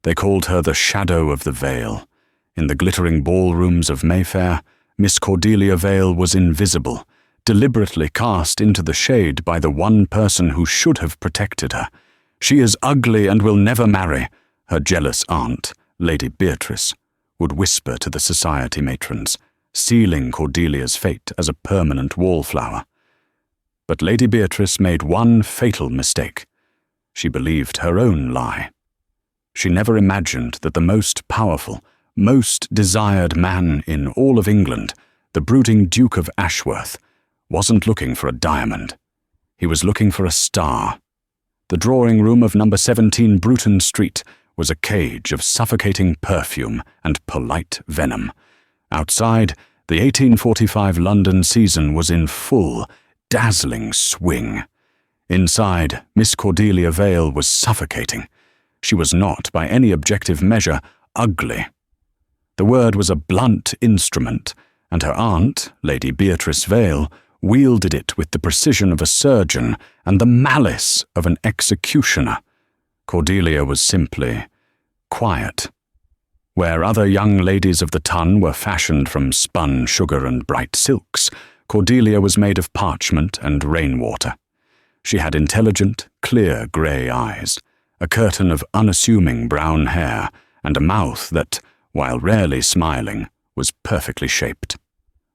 They called her the Shadow of the Vale. In the glittering ballrooms of Mayfair, Miss Cordelia Vale was invisible, deliberately cast into the shade by the one person who should have protected her. "She is ugly and will never marry," her jealous aunt, Lady Beatrice, would whisper to the society matrons, sealing Cordelia's fate as a permanent wallflower. But Lady Beatrice made one fatal mistake. She believed her own lie. She never imagined that the most powerful, most desired man in all of England, the brooding Duke of Ashworth, wasn't looking for a diamond. He was looking for a star. The drawing room of number 17 Bruton Street was a cage of suffocating perfume and polite venom. Outside, the 1845 London season was in full, dazzling swing. Inside, Miss Cordelia Vale was suffocating. She was not, by any objective measure, ugly. The word was a blunt instrument, and her aunt, Lady Beatrice Vale, wielded it with the precision of a surgeon and the malice of an executioner. Cordelia was simply quiet. Where other young ladies of the ton were fashioned from spun sugar and bright silks, Cordelia was made of parchment and rainwater. She had intelligent, clear grey eyes, a curtain of unassuming brown hair, and a mouth that, while rarely smiling, was perfectly shaped.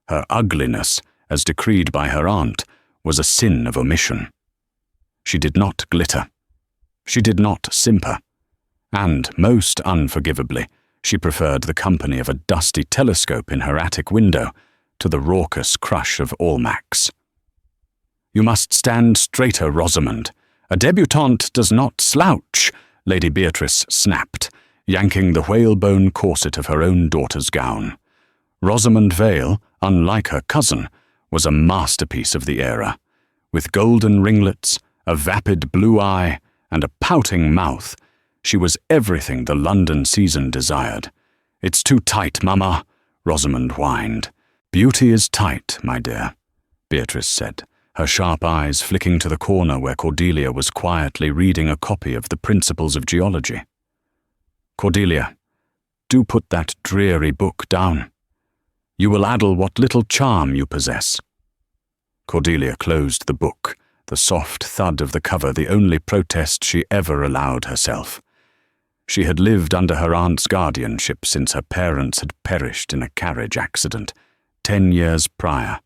Her ugliness, as decreed by her aunt, was a sin of omission. She did not glitter. She did not simper. And, most unforgivably, she preferred the company of a dusty telescope in her attic window to the raucous crush of Almack's. "You must stand straighter, Rosamond. A debutante does not slouch," Lady Beatrice snapped, yanking the whalebone corset of her own daughter's gown. Rosamond Vale, unlike her cousin, was a masterpiece of the era. With golden ringlets, a vapid blue eye, and a pouting mouth, she was everything the London season desired. "It's too tight, Mama," Rosamond whined. "Beauty is tight, my dear," Beatrice said, her sharp eyes flicking to the corner where Cordelia was quietly reading a copy of the Principles of Geology. "Cordelia, do put that dreary book down. You will addle what little charm you possess." Cordelia closed the book, the soft thud of the cover the only protest she ever allowed herself. She had lived under her aunt's guardianship since her parents had perished in a carriage accident 10 years prior.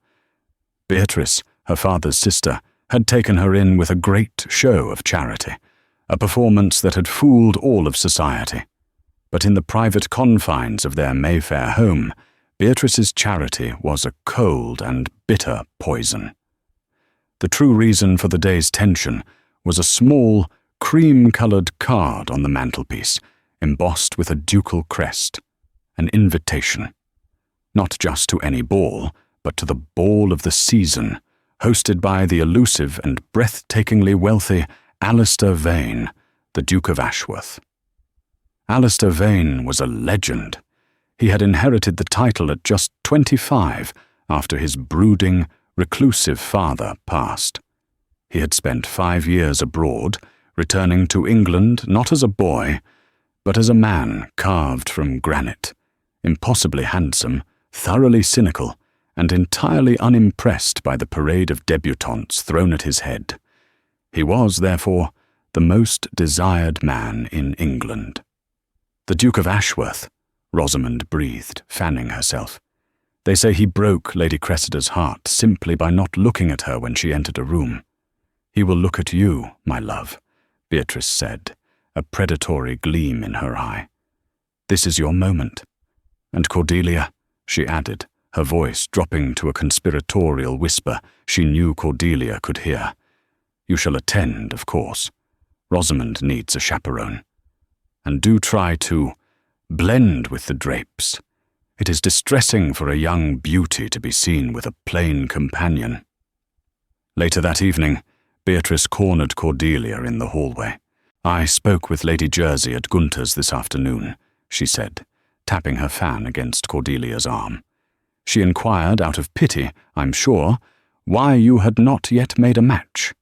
Beatrice, her father's sister, had taken her in with a great show of charity, a performance that had fooled all of society. But in the private confines of their Mayfair home, Beatrice's charity was a cold and bitter poison. The true reason for the day's tension was a small, cream-coloured card on the mantelpiece, embossed with a ducal crest, an invitation. Not just to any ball, but to the ball of the season, hosted by the elusive and breathtakingly wealthy Alistair Vane, the Duke of Ashworth. Alistair Vane was a legend. He had inherited the title at just 25 after his brooding, reclusive father passed. He had spent 5 years abroad, returning to England not as a boy, but as a man carved from granite, impossibly handsome, thoroughly cynical, and entirely unimpressed by the parade of debutantes thrown at his head. He was, therefore, the most desired man in England. "The Duke of Ashworth," Rosamond breathed, fanning herself. "They say he broke Lady Cressida's heart simply by not looking at her when she entered a room." "He will look at you, my love," Beatrice said, a predatory gleam in her eye. "This is your moment. And Cordelia," she added, her voice dropping to a conspiratorial whisper she knew Cordelia could hear, "you shall attend, of course. Rosamond needs a chaperone. And do try to blend with the drapes. It is distressing for a young beauty to be seen with a plain companion." Later that evening, Beatrice cornered Cordelia in the hallway. "I spoke with Lady Jersey at Gunter's this afternoon," she said, tapping her fan against Cordelia's arm. "She inquired, out of pity, I'm sure, why you had not yet made a match."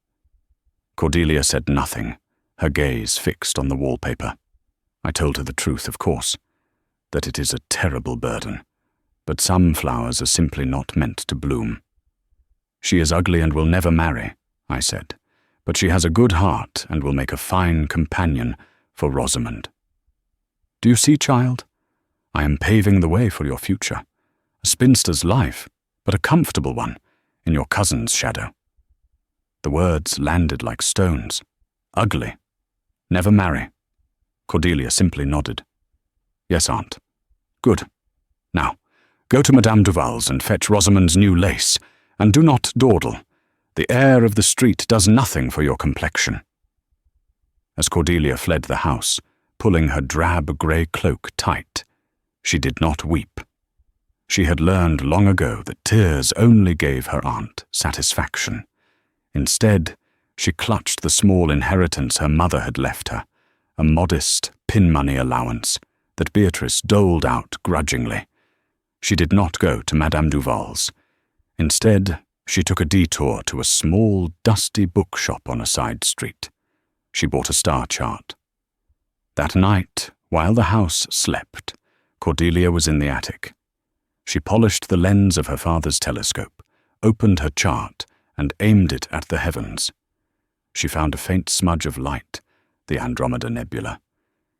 Cordelia said nothing, her gaze fixed on the wallpaper. I told her the truth, of course, that it is a terrible burden, but some flowers are simply not meant to bloom. She is ugly and will never marry, I said, but she has a good heart and will make a fine companion for Rosamond. Do you see, child? I am paving the way for your future. A spinster's life, but a comfortable one, in your cousin's shadow. The words landed like stones. Ugly. Never marry. Cordelia simply nodded. Yes, aunt. Good. Now, go to Madame Duval's and fetch Rosamond's new lace, and do not dawdle. The air of the street does nothing for your complexion. As Cordelia fled the house, pulling her drab grey cloak tight, she did not weep. She had learned long ago that tears only gave her aunt satisfaction. Instead, she clutched the small inheritance her mother had left her, a modest pin-money allowance that Beatrice doled out grudgingly. She did not go to Madame Duval's. Instead, she took a detour to a small, dusty bookshop on a side street. She bought a star chart. That night, while the house slept, Cordelia was in the attic. She polished the lens of her father's telescope, opened her chart, and aimed it at the heavens. She found a faint smudge of light, the Andromeda Nebula.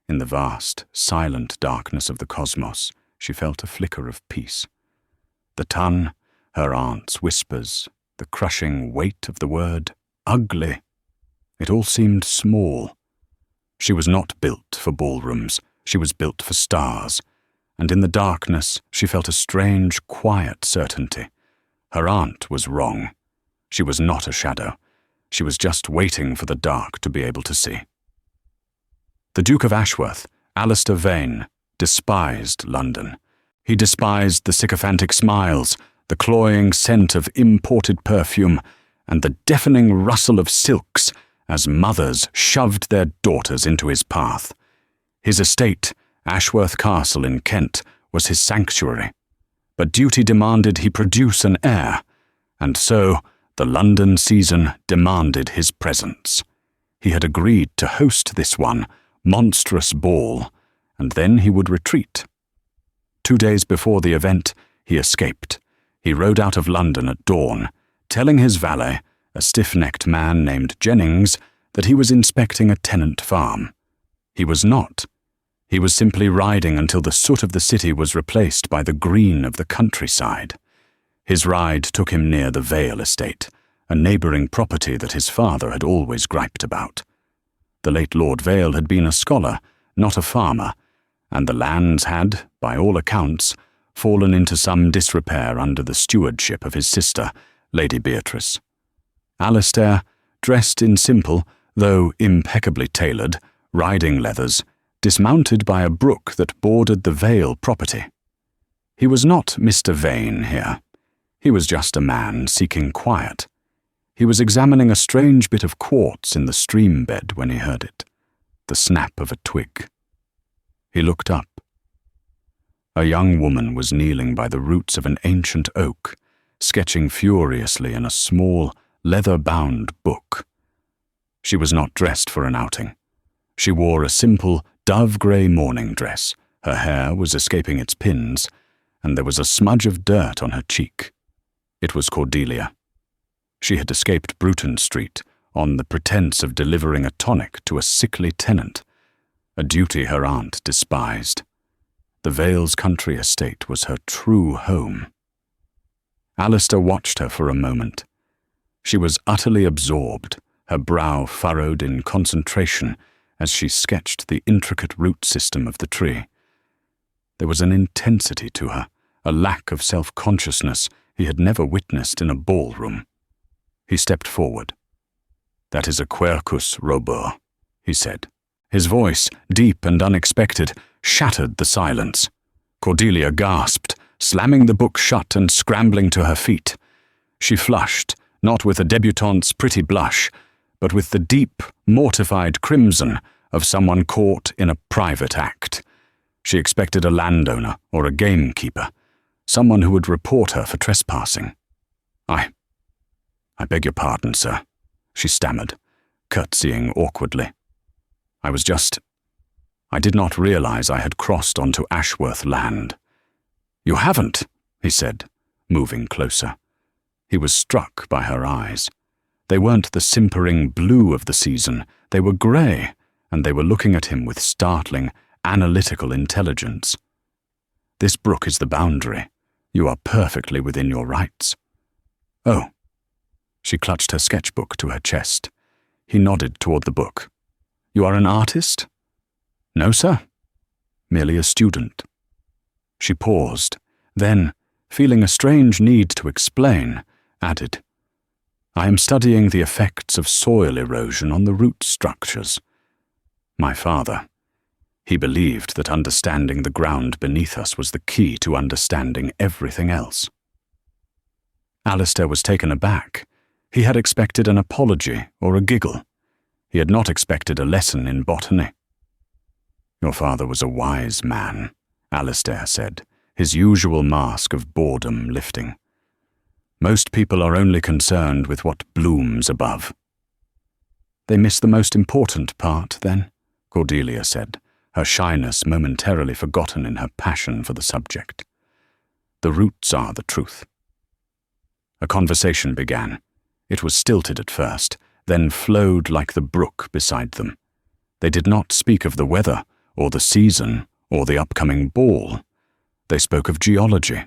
In the vast, silent darkness of the cosmos, she felt a flicker of peace. The ton, her aunt's whispers, the crushing weight of the word, ugly. It all seemed small. She was not built for ballrooms, she was built for stars, and in the darkness she felt a strange, quiet certainty. Her aunt was wrong. She was not a shadow. She was just waiting for the dark to be able to see. The Duke of Ashworth, Alistair Vane, despised London. He despised the sycophantic smiles, the cloying scent of imported perfume, and the deafening rustle of silks as mothers shoved their daughters into his path. His estate, Ashworth Castle in Kent, was his sanctuary, but duty demanded he produce an heir, and so the London season demanded his presence. He had agreed to host this monstrous ball, and then he would retreat. 2 days before the event, he escaped. He rode out of London at dawn, telling his valet, a stiff-necked man named Jennings, that he was inspecting a tenant farm. He was not. He was simply riding until the soot of the city was replaced by the green of the countryside. His ride took him near the Vale estate, a neighbouring property that his father had always griped about. The late Lord Vale had been a scholar, not a farmer, and the lands had, by all accounts, fallen into some disrepair under the stewardship of his sister, Lady Beatrice. Alistair, dressed in simple, though impeccably tailored, riding leathers, dismounted by a brook that bordered the Vale property. He was not Mr. Vane here. He was just a man seeking quiet. He was examining a strange bit of quartz in the stream bed when he heard it, the snap of a twig. He looked up. A young woman was kneeling by the roots of an ancient oak, sketching furiously in a small, leather-bound book. She was not dressed for an outing. She wore a simple, dove-grey morning dress, her hair was escaping its pins, and there was a smudge of dirt on her cheek. It was Cordelia. She had escaped Bruton Street on the pretense of delivering a tonic to a sickly tenant, a duty her aunt despised. The Vale's country estate was her true home. Alistair watched her for a moment. She was utterly absorbed, her brow furrowed in concentration as she sketched the intricate root system of the tree. There was an intensity to her, a lack of self-consciousness he had never witnessed in a ballroom. He stepped forward. "That is a quercus robur," he said. His voice, deep and unexpected, shattered the silence. Cordelia gasped, slamming the book shut and scrambling to her feet. She flushed, not with a debutante's pretty blush, but with the deep, mortified crimson of someone caught in a private act. She expected a landowner or a gamekeeper, someone who would report her for trespassing. I beg your pardon, sir," she stammered, curtsying awkwardly. I I did not realize I had crossed onto Ashworth land. You haven't, he said, moving closer. He was struck by her eyes. They weren't the simpering blue of the season, they were grey, and they were looking at him with startling, analytical intelligence. This brook is the boundary. You are perfectly within your rights. Oh. She clutched her sketchbook to her chest. He nodded toward the book. You are an artist? No, sir. Merely a student. She paused, then, feeling a strange need to explain, added, I am studying the effects of soil erosion on the root structures. My father, he believed that understanding the ground beneath us was the key to understanding everything else. Alistair was taken aback. He had expected an apology or a giggle. He had not expected a lesson in botany. Your father was a wise man, Alistair said, his usual mask of boredom lifting. Most people are only concerned with what blooms above. They miss the most important part, then, Cordelia said, her shyness momentarily forgotten in her passion for the subject. The roots are the truth. A conversation began. It was stilted at first, then flowed like the brook beside them. They did not speak of the weather, or the season, or the upcoming ball. They spoke of geology.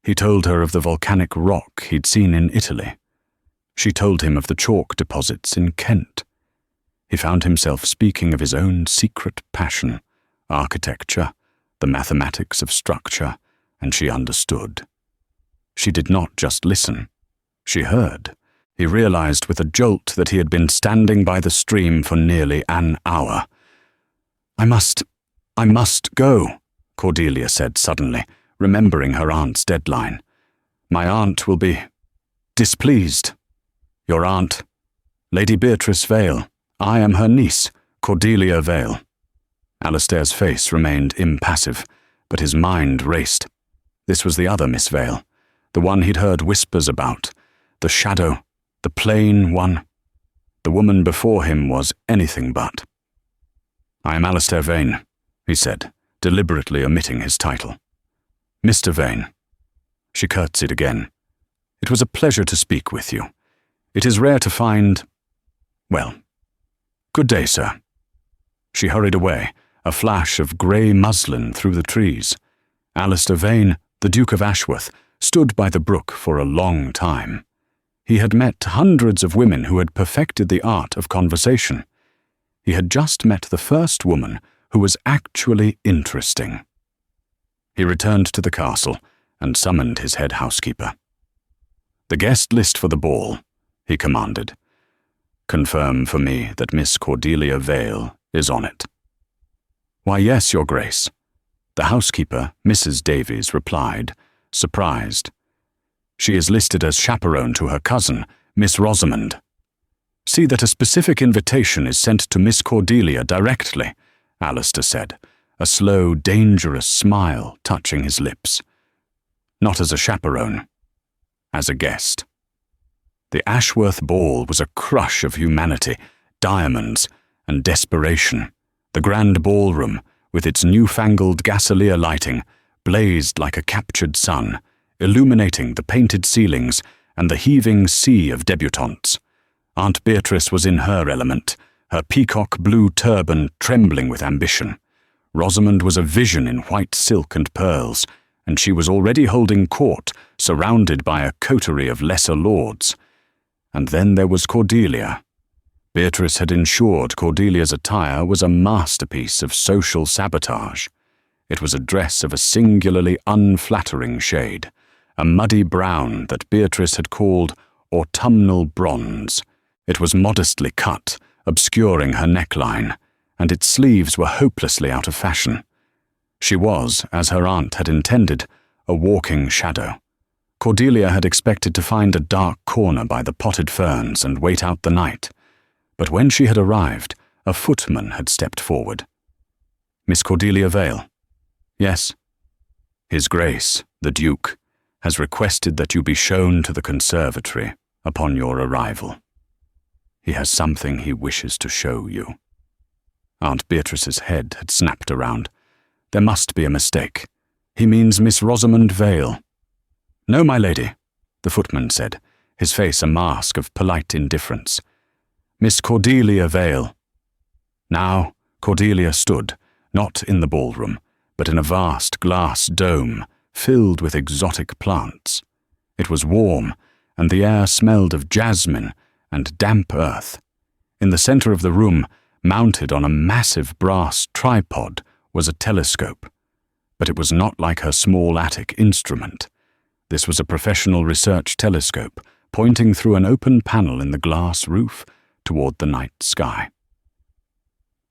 He told her of the volcanic rock he'd seen in Italy. She told him of the chalk deposits in Kent. He found himself speaking of his own secret passion, architecture, the mathematics of structure, and she understood. She did not just listen. She heard. He realized with a jolt that he had been standing by the stream for nearly an hour. I must go, Cordelia said suddenly, remembering her aunt's deadline. My aunt will be displeased. Your aunt, Lady Beatrice Vale. I am her niece, Cordelia Vale. Alistair's face remained impassive, but his mind raced. This was the other Miss Vale, the one he'd heard whispers about, the shadow, the plain one. The woman before him was anything but. I am Alistair Vane, he said, deliberately omitting his title. Mr. Vane. She curtsied again. It was a pleasure to speak with you. It is rare to find... Well, good day, sir. She hurried away, a flash of grey muslin through the trees. Alistair Vane, the Duke of Ashworth, stood by the brook for a long time. He had met hundreds of women who had perfected the art of conversation. He had just met the first woman who was actually interesting. He returned to the castle and summoned his head housekeeper. The guest list for the ball, he commanded. Confirm for me that Miss Cordelia Vale is on it. Why, yes, Your Grace. The housekeeper, Mrs. Davies, replied, surprised. She is listed as chaperone to her cousin, Miss Rosamond. See that a specific invitation is sent to Miss Cordelia directly, Alistair said, a slow, dangerous smile touching his lips. Not as a chaperone, as a guest. The Ashworth ball was a crush of humanity, diamonds, and desperation. The grand ballroom, with its newfangled gasolier lighting, blazed like a captured sun, illuminating the painted ceilings and the heaving sea of debutantes. Aunt Beatrice was in her element, her peacock blue turban trembling with ambition. Rosamond was a vision in white silk and pearls, and she was already holding court, surrounded by a coterie of lesser lords. And then there was Cordelia. Beatrice had ensured Cordelia's attire was a masterpiece of social sabotage. It was a dress of a singularly unflattering shade, a muddy brown that Beatrice had called autumnal bronze. It was modestly cut, obscuring her neckline, and its sleeves were hopelessly out of fashion. She was, as her aunt had intended, a walking shadow. Cordelia had expected to find a dark corner by the potted ferns and wait out the night. But when she had arrived, a footman had stepped forward. Miss Cordelia Vale. Yes. His Grace, the Duke, has requested that you be shown to the conservatory upon your arrival. He has something he wishes to show you. Aunt Beatrice's head had snapped around. There must be a mistake. He means Miss Rosamond Vale. No, my lady, the footman said, his face a mask of polite indifference. Miss Cordelia Vale. Now Cordelia stood, not in the ballroom, but in a vast glass dome filled with exotic plants. It was warm, and the air smelled of jasmine and damp earth. In the center of the room, mounted on a massive brass tripod, was a telescope. But it was not like her small attic instrument. This was a professional research telescope, pointing through an open panel in the glass roof toward the night sky.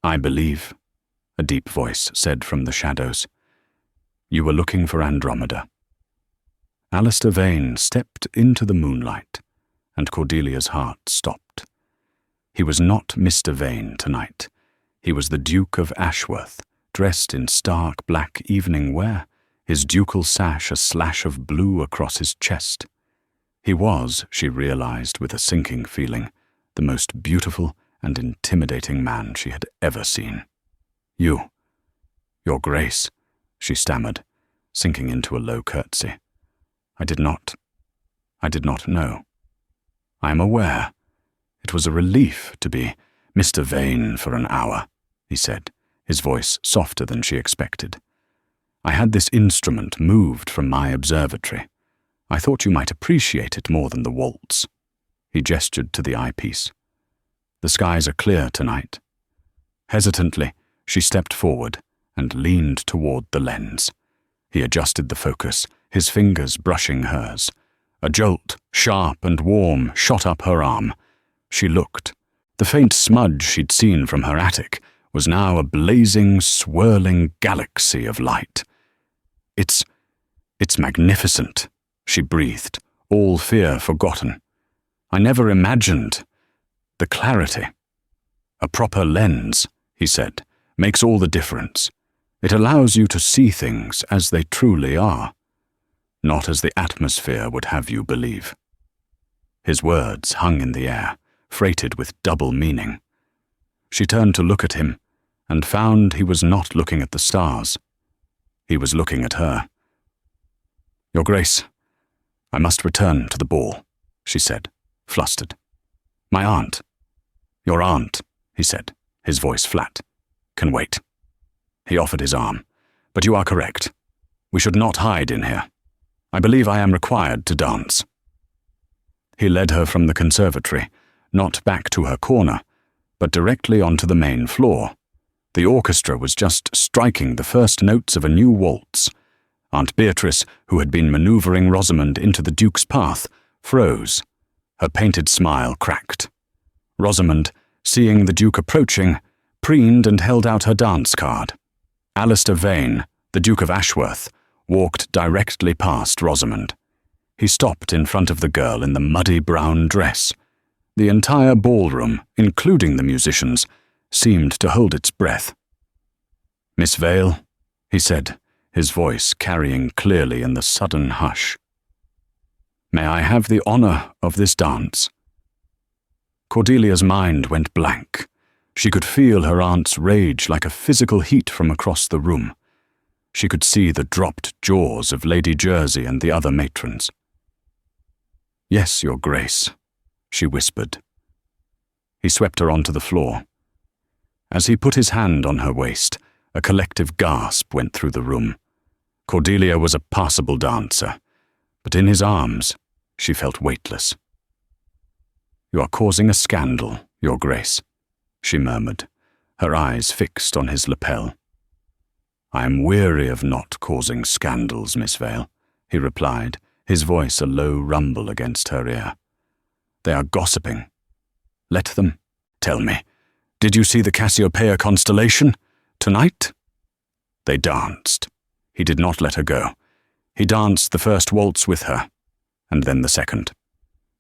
I believe, a deep voice said from the shadows, you were looking for Andromeda. Alistair Vane stepped into the moonlight, and Cordelia's heart stopped. He was not Mr. Vane tonight. He was the Duke of Ashworth, dressed in stark black evening wear, his ducal sash a slash of blue across his chest. He was, she realized with a sinking feeling, the most beautiful and intimidating man she had ever seen. You, Your Grace, she stammered, sinking into a low curtsy. I did not know. I am aware. It was a relief to be Mr. Vane for an hour, he said, his voice softer than she expected. I had this instrument moved from my observatory. I thought you might appreciate it more than the waltz. He gestured to the eyepiece. The skies are clear tonight. Hesitantly, she stepped forward and leaned toward the lens. He adjusted the focus, his fingers brushing hers. A jolt, sharp and warm, shot up her arm. She looked. The faint smudge she'd seen from her attic was now a blazing, swirling galaxy of light. It's magnificent, she breathed, all fear forgotten. I never imagined the clarity. A proper lens, he said, makes all the difference. It allows you to see things as they truly are, not as the atmosphere would have you believe. His words hung in the air, freighted with double meaning. She turned to look at him and found he was not looking at the stars. He was looking at her. Your Grace, I must return to the ball, she said, flustered. My aunt. Your aunt, he said, his voice flat, can wait. He offered his arm. But you are correct. We should not hide in here. I believe I am required to dance. He led her from the conservatory, not back to her corner, but directly onto the main floor. The orchestra was just striking the first notes of a new waltz. Aunt Beatrice, who had been maneuvering Rosamond into the Duke's path, froze. Her painted smile cracked. Rosamond, seeing the Duke approaching, preened and held out her dance card. Alistair Vane, the Duke of Ashworth, walked directly past Rosamond. He stopped in front of the girl in the muddy brown dress. The entire ballroom, including the musicians, seemed to hold its breath. Miss Vale, he said, his voice carrying clearly in the sudden hush. May I have the honor of this dance? Cordelia's mind went blank. She could feel her aunt's rage like a physical heat from across the room. She could see the dropped jaws of Lady Jersey and the other matrons. Yes, Your Grace, she whispered. He swept her onto the floor. As he put his hand on her waist, a collective gasp went through the room. Cordelia was a passable dancer, but in his arms she felt weightless. You are causing a scandal, Your Grace, she murmured, her eyes fixed on his lapel. I am weary of not causing scandals, Miss Vale, he replied, his voice a low rumble against her ear. They are gossiping. Let them. Tell me, did you see the Cassiopeia constellation tonight? They danced. He did not let her go. He danced the first waltz with her, and then the second.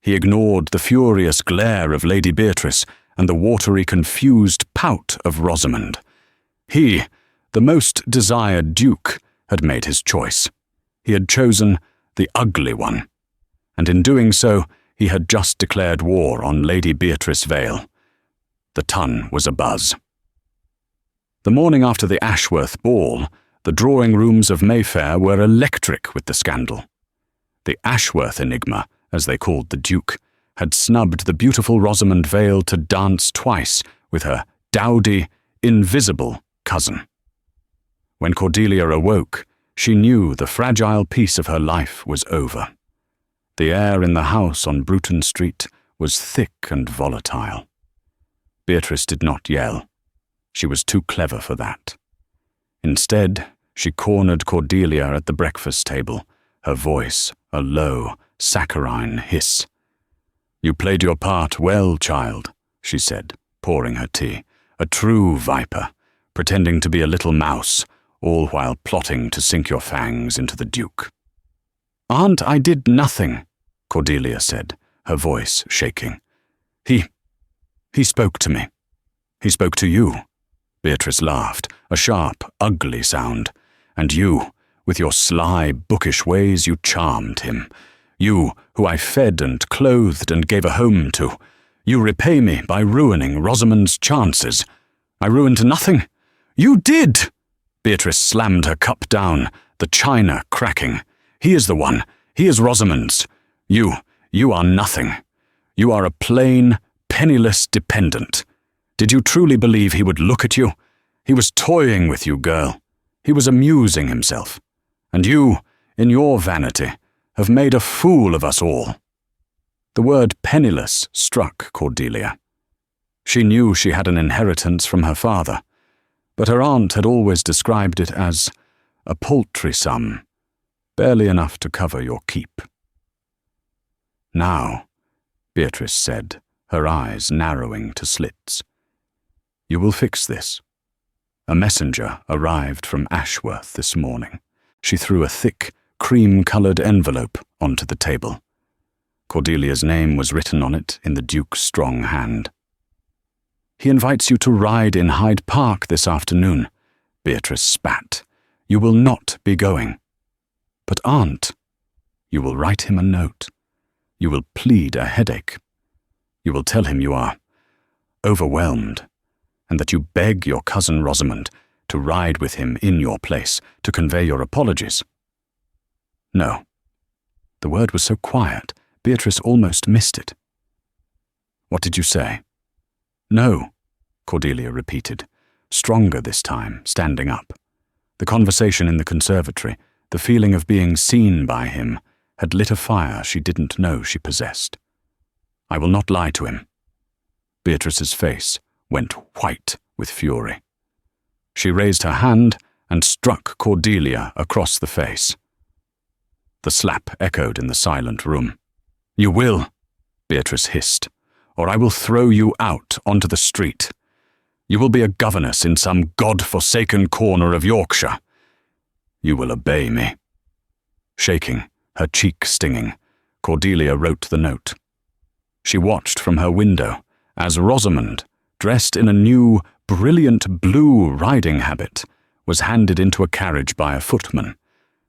He ignored the furious glare of Lady Beatrice and the watery, confused pout of Rosamond. He, the most desired duke, had made his choice. He had chosen the ugly one, and in doing so, he had just declared war on Lady Beatrice Vale. The ton was abuzz. The morning after the Ashworth ball, the drawing rooms of Mayfair were electric with the scandal. The Ashworth enigma, as they called the Duke, had snubbed the beautiful Rosamond Vale to dance twice with her dowdy, invisible cousin. When Cordelia awoke, she knew the fragile piece of her life was over. The air in the house on Bruton Street was thick and volatile. Beatrice did not yell. She was too clever for that. Instead, she cornered Cordelia at the breakfast table, her voice a low, saccharine hiss. "You played your part well, child," she said, pouring her tea. "A true viper, pretending to be a little mouse, all while plotting to sink your fangs into the Duke." "Aunt, I did nothing," Cordelia said, her voice shaking. He spoke to me. He spoke to you." Beatrice laughed, a sharp, ugly sound. "And you, with your sly, bookish ways, you charmed him. You, who I fed and clothed and gave a home to. You repay me by ruining Rosamond's chances." "I ruined nothing." "You did!" Beatrice slammed her cup down, the china cracking. "He is the one. He is Rosamond's. You are nothing. You are a plain, penniless dependent. Did you truly believe he would look at you? He was toying with you, girl. He was amusing himself. And you, in your vanity, have made a fool of us all." The word penniless struck Cordelia. She knew she had an inheritance from her father, but her aunt had always described it as a paltry sum, barely enough to cover your keep. "Now," Beatrice said, her eyes narrowing to slits, "you will fix this. A messenger arrived from Ashworth this morning." She threw a thick, cream-coloured envelope onto the table. Cordelia's name was written on it in the Duke's strong hand. "He invites you to ride in Hyde Park this afternoon." Beatrice spat. "You will not be going." "But, Aunt—" "You will write him a note. You will plead a headache. You will tell him you are overwhelmed, and that you beg your cousin Rosamond to ride with him in your place, to convey your apologies." "No." The word was so quiet, Beatrice almost missed it. "What did you say?" "No," Cordelia repeated, stronger this time, standing up. The conversation in the conservatory, the feeling of being seen by him, had lit a fire she didn't know she possessed. "I will not lie to him." Beatrice's face went white with fury. She raised her hand and struck Cordelia across the face. The slap echoed in the silent room. "You will," Beatrice hissed, "or I will throw you out onto the street. You will be a governess in some God-forsaken corner of Yorkshire. You will obey me." Shaking, her cheek stinging, Cordelia wrote the note. She watched from her window as Rosamond, dressed in a new, brilliant blue riding habit, was handed into a carriage by a footman.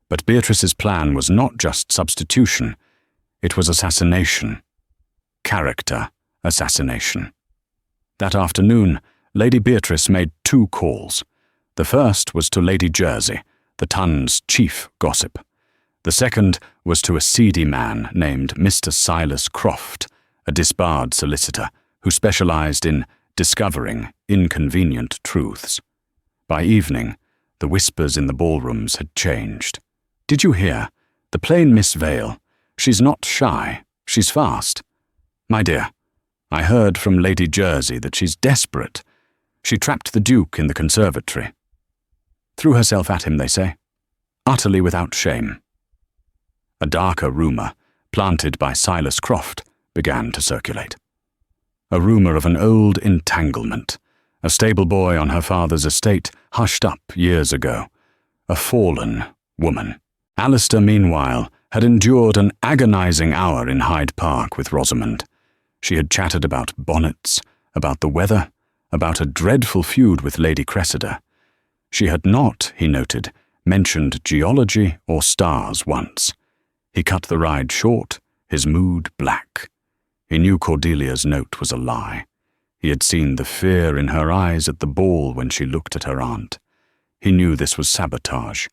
But Beatrice's plan was not just substitution, it was assassination. Character assassination. That afternoon, Lady Beatrice made 2 calls. The first was to Lady Jersey, the Tun's chief gossip. The second was to a seedy man named Mr. Silas Croft, a disbarred solicitor who specialized in discovering inconvenient truths. By evening, the whispers in the ballrooms had changed. "Did you hear? The plain Miss Vale. She's not shy, she's fast. My dear, I heard from Lady Jersey that she's desperate. She trapped the Duke in the conservatory. Threw herself at him, they say. Utterly without shame." A darker rumour, planted by Silas Croft, began to circulate. A rumour of an old entanglement, a stable boy on her father's estate hushed up years ago, a fallen woman. Alistair, meanwhile, had endured an agonizing hour in Hyde Park with Rosamond. She had chatted about bonnets, about the weather, about a dreadful feud with Lady Cressida. She had not, he noted, mentioned geology or stars once. He cut the ride short, his mood black. He knew Cordelia's note was a lie. He had seen the fear in her eyes at the ball when she looked at her aunt. He knew this was sabotage.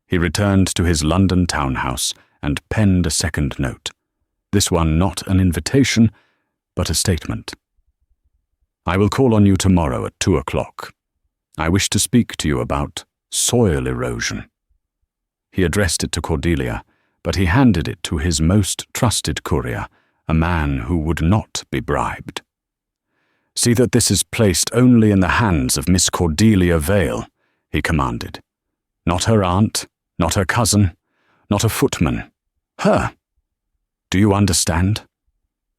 He returned to his London townhouse and penned a second note. This one not an invitation, but a statement. I will call on you tomorrow at 2 o'clock. I wish to speak to you about soil erosion. He addressed it to Cordelia, but he handed it to his most trusted courier, a man who would not be bribed. See that this is placed only in the hands of Miss Cordelia Vale, he commanded. Not her aunt, not her cousin, not a footman. Her. Do you understand?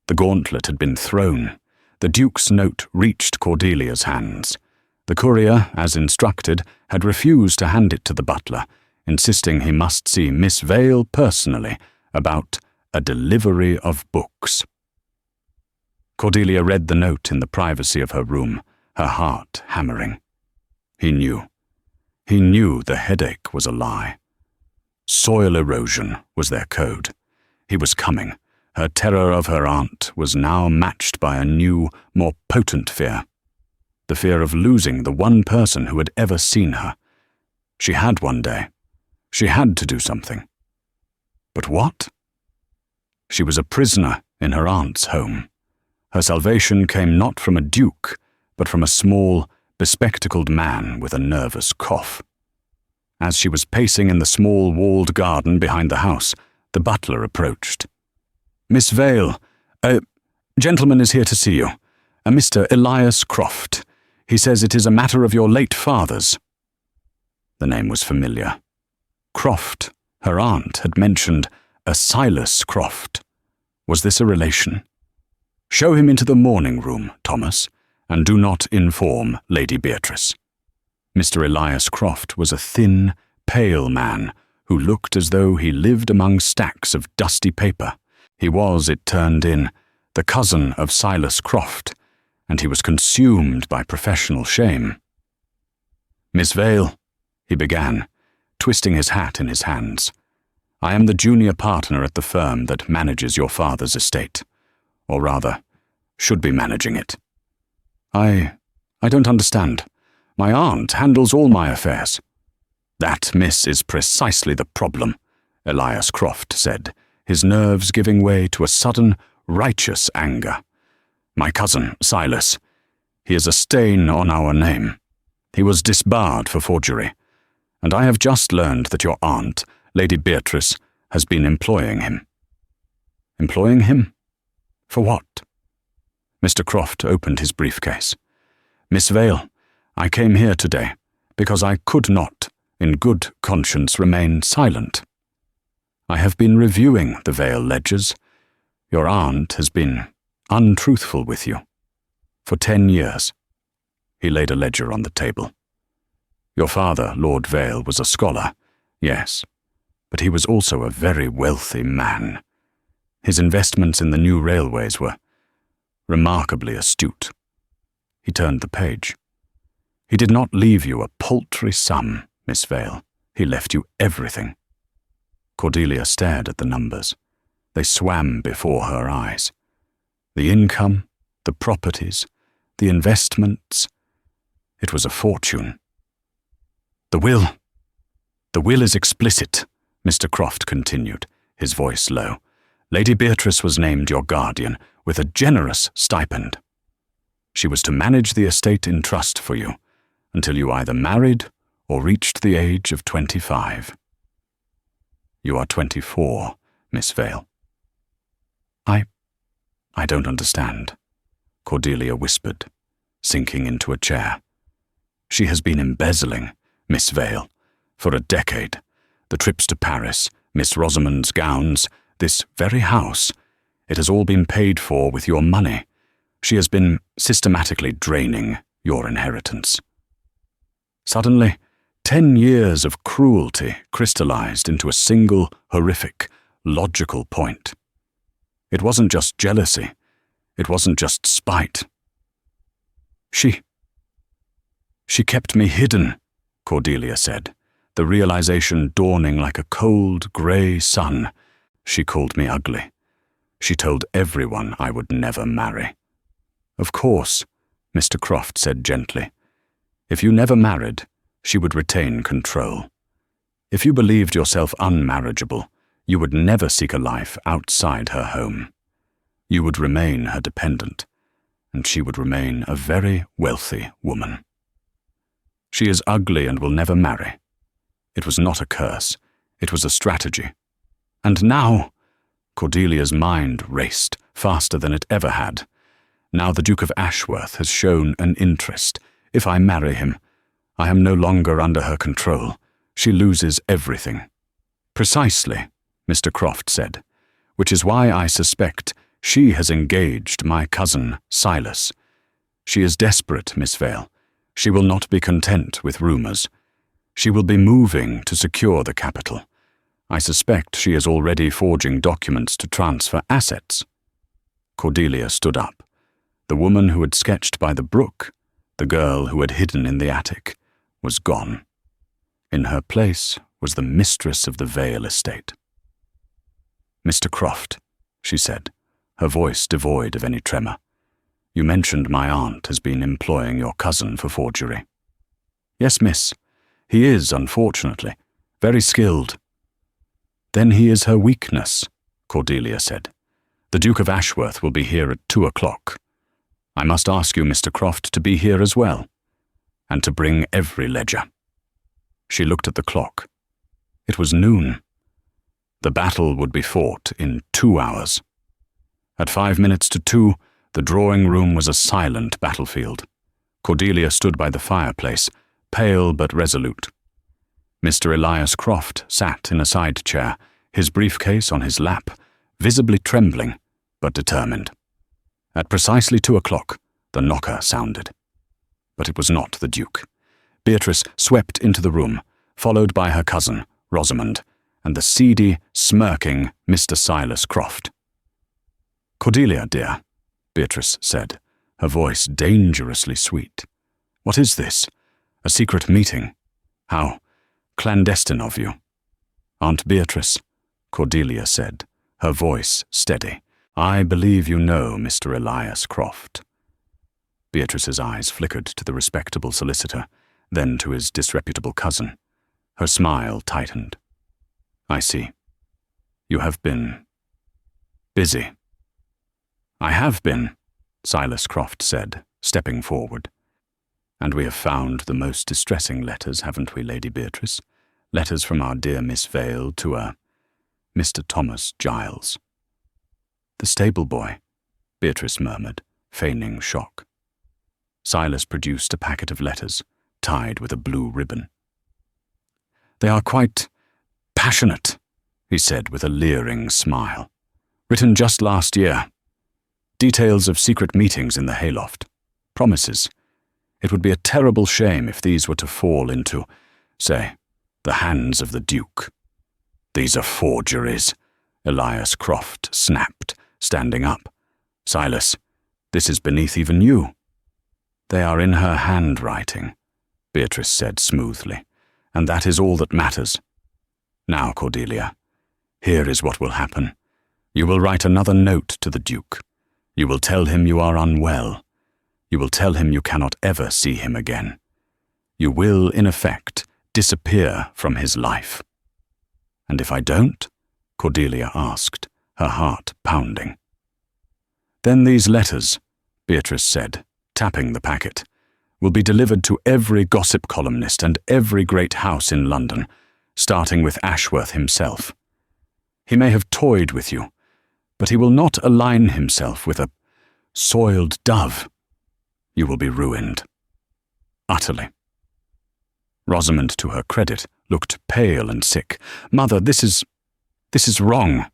The gauntlet had been thrown. The Duke's note reached Cordelia's hands. The courier, as instructed, had refused to hand it to the butler, insisting he must see Miss Vale personally about a delivery of books. Cordelia read the note in the privacy of her room, her heart hammering. He knew. He knew the headache was a lie. Soil erosion was their code. He was coming. Her terror of her aunt was now matched by a new, more potent fear. The fear of losing the one person who had ever seen her. She had one day. She had to do something. But what? She was a prisoner in her aunt's home. Her salvation came not from a duke, but from a small, bespectacled man with a nervous cough. As she was pacing in the small walled garden behind the house, the butler approached. Miss Vale, a gentleman is here to see you, a Mr. Elias Croft. He says it is a matter of your late father's. The name was familiar. Croft, her aunt had mentioned a Silas Croft. Was this a relation? Show him into the morning room, Thomas, and do not inform Lady Beatrice. Mr. Elias Croft was a thin, pale man who looked as though he lived among stacks of dusty paper. He was, it turned in, the cousin of Silas Croft, and he was consumed by professional shame. Miss Vale, he began, twisting his hat in his hands. I am the junior partner at the firm that manages your father's estate, or rather, should be managing it. I don't understand. My aunt handles all my affairs. That, miss, is precisely the problem, Elias Croft said, his nerves giving way to a sudden, righteous anger. My cousin, Silas, he is a stain on our name. He was disbarred for forgery, and I have just learned that your aunt, Lady Beatrice, has been employing him. Employing him? For what? Mr. Croft opened his briefcase. Miss Vale, I came here today because I could not, in good conscience, remain silent. I have been reviewing the Vale ledgers. Your aunt has been untruthful with you. For 10 years. He laid a ledger on the table. Your father, Lord Vale, was a scholar, yes, but he was also a very wealthy man. His investments in the new railways were remarkably astute. He turned the page. He did not leave you a paltry sum, Miss Vale. He left you everything. Cordelia stared at the numbers. They swam before her eyes. The income, the properties, the investments. It was a fortune. The will is explicit, Mr. Croft continued, his voice low. Lady Beatrice was named your guardian with a generous stipend. She was to manage the estate in trust for you until you either married or reached the age of 25. You are 24, Miss Vale. I don't understand, Cordelia whispered, sinking into a chair. She has been embezzling, Miss Vale, for a decade. The trips to Paris, Miss Rosamond's gowns, this very house. It has all been paid for with your money. She has been systematically draining your inheritance. Suddenly, 10 years of cruelty crystallized into a single, horrific, logical point. It wasn't just jealousy. It wasn't just spite. She kept me hidden, Cordelia said, the realization dawning like a cold, grey sun. She called me ugly. She told everyone I would never marry. Of course, Mr. Croft said gently. If you never married, she would retain control. If you believed yourself unmarriageable, you would never seek a life outside her home. You would remain her dependent, and she would remain a very wealthy woman. She is ugly and will never marry. It was not a curse, it was a strategy. And now, Cordelia's mind raced faster than it ever had. Now the Duke of Ashworth has shown an interest. If I marry him, I am no longer under her control. She loses everything. Precisely, Mr. Croft said, which is why I suspect she has engaged my cousin Silas. She is desperate, Miss Vale. She will not be content with rumours. She will be moving to secure the capital. I suspect she is already forging documents to transfer assets. Cordelia stood up. The woman who had sketched by the brook, the girl who had hidden in the attic, was gone. In her place was the mistress of the Vale estate. Mr. Croft, she said, her voice devoid of any tremor, you mentioned my aunt has been employing your cousin for forgery. Yes, miss. He is, unfortunately, very skilled. Then he is her weakness, Cordelia said. The Duke of Ashworth will be here at 2 o'clock. I must ask you, Mr. Croft, to be here as well, and to bring every ledger. She looked at the clock. It was noon. The battle would be fought in 2 hours. At 5 minutes to 2, the drawing room was a silent battlefield. Cordelia stood by the fireplace, pale but resolute. Mr. Elias Croft sat in a side chair, his briefcase on his lap, visibly trembling but determined. At precisely 2 o'clock, the knocker sounded. But it was not the Duke. Beatrice swept into the room, followed by her cousin, Rosamond, and the seedy, smirking Mr. Silas Croft. Cordelia, dear, Beatrice said, her voice dangerously sweet. What is this? A secret meeting? How clandestine of you. Aunt Beatrice, Cordelia said, her voice steady. I believe you know Mr. Elias Croft. Beatrice's eyes flickered to the respectable solicitor, then to his disreputable cousin. Her smile tightened. I see. You have been busy. I have been, Silas Croft said, stepping forward. And we have found the most distressing letters, haven't we, Lady Beatrice? Letters from our dear Miss Vale to Mr. Thomas Giles. The stable boy, Beatrice murmured, feigning shock. Silas produced a packet of letters, tied with a blue ribbon. They are quite passionate, he said with a leering smile. Written just last year. Details of secret meetings in the hayloft. Promises. It would be a terrible shame if these were to fall into, say, the hands of the Duke. These are forgeries, Elias Croft snapped, standing up. Silas, this is beneath even you. They are in her handwriting, Beatrice said smoothly, and that is all that matters. Now, Cordelia, here is what will happen. You will write another note to the Duke. You will tell him you are unwell. You will tell him you cannot ever see him again. You will, in effect, disappear from his life. And if I don't? Cordelia asked, her heart pounding. Then these letters, Beatrice said, tapping the packet, will be delivered to every gossip columnist and every great house in London, starting with Ashworth himself. He may have toyed with you, but he will not align himself with a soiled dove. You will be ruined. Utterly. Rosamond, to her credit, looked pale and sick. Mother, this is wrong.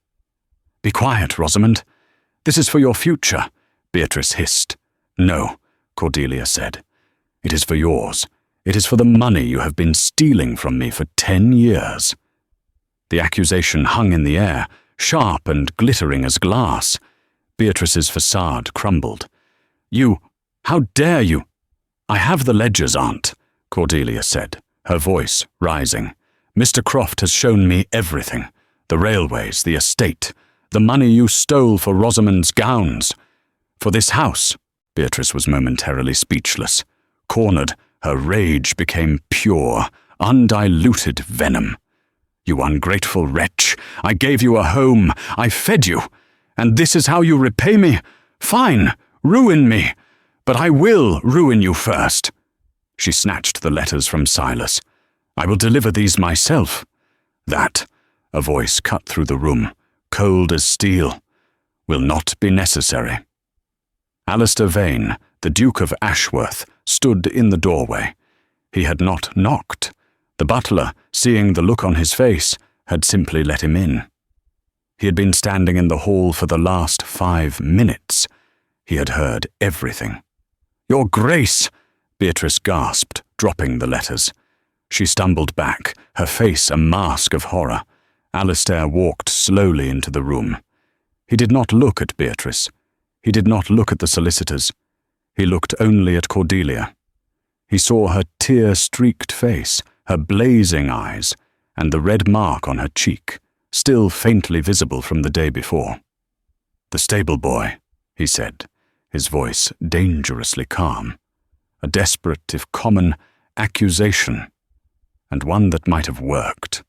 Be quiet, Rosamond. This is for your future, Beatrice hissed. No, Cordelia said. It is for yours. It is for the money you have been stealing from me for 10 years. The accusation hung in the air, sharp and glittering as glass. Beatrice's facade crumbled. You, how dare you? I have the ledgers, Aunt, Cordelia said, her voice rising. Mr. Croft has shown me everything. The railways, the estate, the money you stole for Rosamond's gowns, for this house, Beatrice was momentarily speechless. Cornered, her rage became pure, undiluted venom. "You ungrateful wretch! I gave you a home, I fed you, and this is how you repay me? Fine, ruin me, but I will ruin you first." She snatched the letters from Silas. "I will deliver these myself." "That," a voice cut through the room, cold as steel, "will not be necessary." Alistair Vane, the Duke of Ashworth, stood in the doorway. He had not knocked. The butler, seeing the look on his face, had simply let him in. He had been standing in the hall for the last 5 minutes. He had heard everything. "Your Grace!" Beatrice gasped, dropping the letters. She stumbled back, her face a mask of horror. Alistair walked slowly into the room. He did not look at Beatrice. He did not look at the solicitors. He looked only at Cordelia. He saw her tear-streaked face, her blazing eyes, and the red mark on her cheek, still faintly visible from the day before. "The stable boy," he said, his voice dangerously calm. A desperate, if common, accusation, and one that might have worked.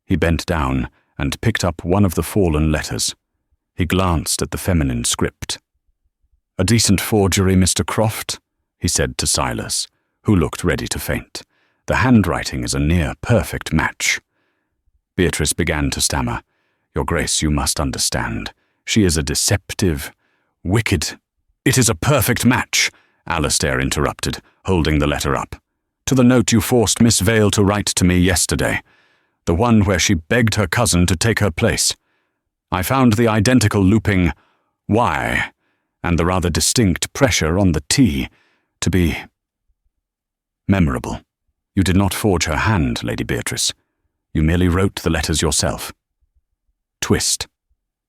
He bent down and picked up one of the fallen letters. He glanced at the feminine script. "A decent forgery, Mr. Croft," he said to Silas, who looked ready to faint. "The handwriting is a near-perfect match." Beatrice began to stammer. "Your Grace, you must understand. She is a deceptive, wicked—" "It is a perfect match," Alistair interrupted, holding the letter up. "To the note you forced Miss Vale to write to me yesterday, the one where she begged her cousin to take her place. I found the identical looping Y and the rather distinct pressure on the T to be memorable. You did not forge her hand, Lady Beatrice. You merely wrote the letters yourself." Twist.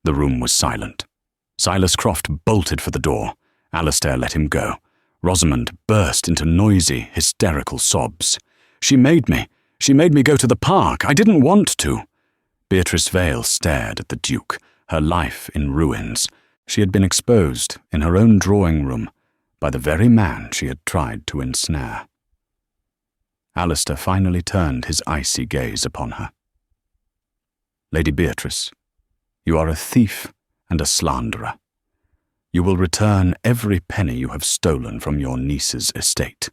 The room was silent. Silas Croft bolted for the door. Alistair let him go. Rosamond burst into noisy, hysterical sobs. She made me go to the park. I didn't want to." Beatrice Vale stared at the Duke, her life in ruins. She had been exposed in her own drawing room by the very man she had tried to ensnare. Alistair finally turned his icy gaze upon her. "Lady Beatrice, you are a thief and a slanderer. You will return every penny you have stolen from your niece's estate.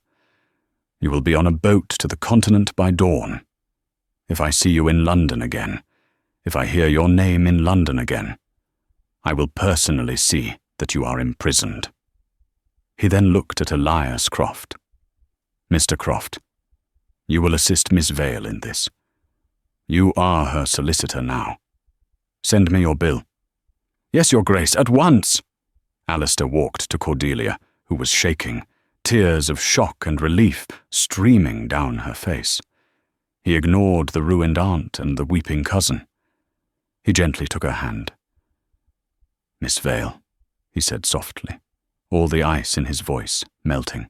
You will be on a boat to the continent by dawn. If I see you in London again, if I hear your name in London again, I will personally see that you are imprisoned." He then looked at Elias Croft. "Mr. Croft, you will assist Miss Vale in this. You are her solicitor now. Send me your bill." "Yes, Your Grace, at once." Alistair walked to Cordelia, who was shaking, tears of shock and relief streaming down her face. He ignored the ruined aunt and the weeping cousin. He gently took her hand. "Miss Vale," he said softly, all the ice in his voice melting.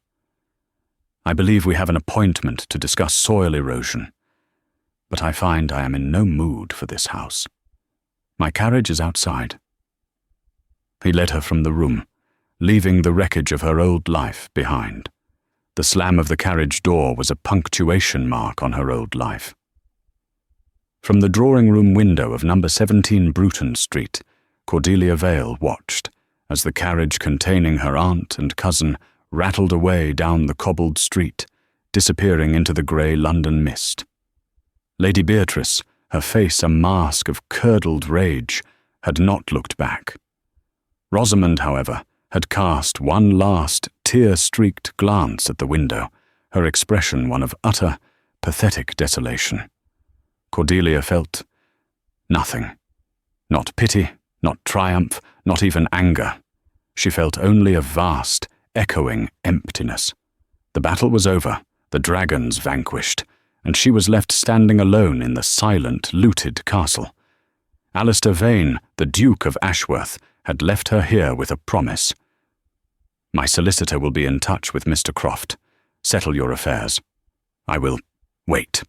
"I believe we have an appointment to discuss soil erosion, but I find I am in no mood for this house. My carriage is outside." He led her from the room, leaving the wreckage of her old life behind. The slam of the carriage door was a punctuation mark on her old life. From the drawing-room window of number 17 Bruton Street, Cordelia Vale watched as the carriage containing her aunt and cousin rattled away down the cobbled street, disappearing into the grey London mist. Lady Beatrice, her face a mask of curdled rage, had not looked back. Rosamond, however, had cast one last tear-streaked glance at the window, her expression one of utter, pathetic desolation. Cordelia felt nothing. Not pity, not triumph, not even anger. She felt only a vast, echoing emptiness. The battle was over, the dragons vanquished, and she was left standing alone in the silent, looted castle. Alistair Vane, the Duke of Ashworth, had left her here with a promise. "My solicitor will be in touch with Mr. Croft. Settle your affairs. I will wait."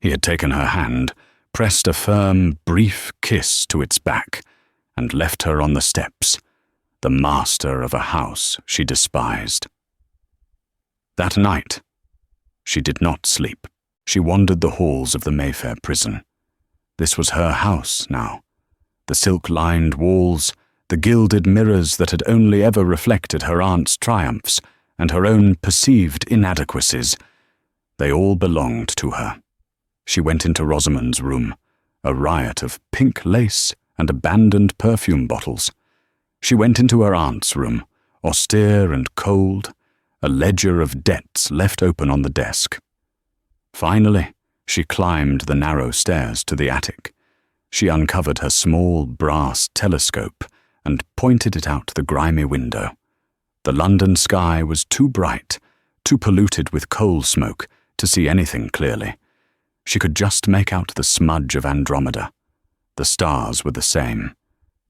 He had taken her hand, pressed a firm, brief kiss to its back, and left her on the steps. the master of a house she despised. That night, she did not sleep. She wandered the halls of the Mayfair prison. This was her house now. The silk-lined walls, the gilded mirrors that had only ever reflected her aunt's triumphs and her own perceived inadequacies, they all belonged to her. She went into Rosamond's room, a riot of pink lace and abandoned perfume bottles. She went into her aunt's room, austere and cold, a ledger of debts left open on the desk. Finally, she climbed the narrow stairs to the attic. She uncovered her small brass telescope and pointed it out the grimy window. The London sky was too bright, too polluted with coal smoke to see anything clearly. She could just make out the smudge of Andromeda. The stars were the same,